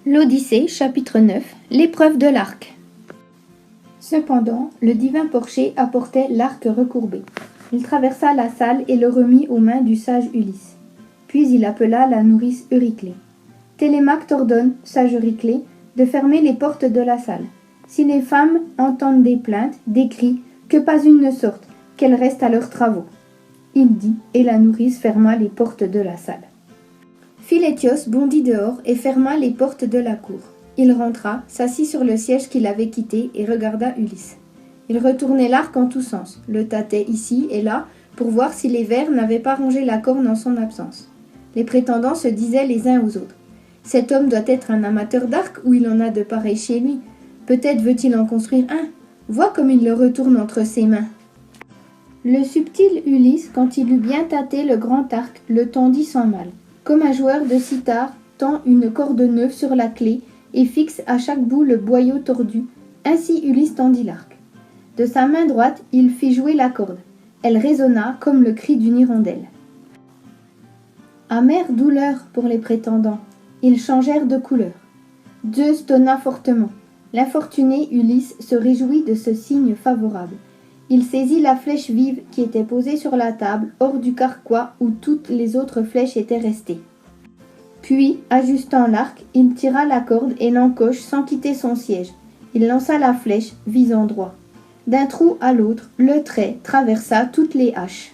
L'Odyssée, chapitre 9. L'épreuve de l'arc. Cependant, le divin Porché apportait l'arc recourbé. Il traversa la salle et le remit aux mains du sage Ulysse. Puis il appela la nourrice Euryclée. Télémaque t'ordonne, sage Euryclée, de fermer les portes de la salle. Si les femmes entendent des plaintes, des cris, que pas une ne sorte, qu'elles restent à leurs travaux. Il dit, et la nourrice ferma les portes de la salle. Philétios bondit dehors et ferma les portes de la cour. Il rentra, s'assit sur le siège qu'il avait quitté et regarda Ulysse. Il retournait l'arc en tous sens, le tâtait ici et là pour voir si les vers n'avaient pas rangé la corne en son absence. Les prétendants se disaient les uns aux autres. Cet homme doit être un amateur d'arc ou il en a de pareils chez lui. Peut-être veut-il en construire un. Vois comme il le retourne entre ses mains. Le subtil Ulysse, quand il eut bien tâté le grand arc, le tendit sans mal. Comme un joueur de cithare tend une corde neuve sur la clé et fixe à chaque bout le boyau tordu, ainsi Ulysse tendit l'arc. De sa main droite, il fit jouer la corde. Elle résonna comme le cri d'une hirondelle. Amère douleur pour les prétendants. Ils changèrent de couleur. Zeus donna fortement. L'infortuné Ulysse se réjouit de ce signe favorable. Il saisit la flèche vive qui était posée sur la table, hors du carquois où toutes les autres flèches étaient restées. Puis, ajustant l'arc, il tira la corde et l'encoche sans quitter son siège. Il lança la flèche, visant droit. D'un trou à l'autre, le trait traversa toutes les haches.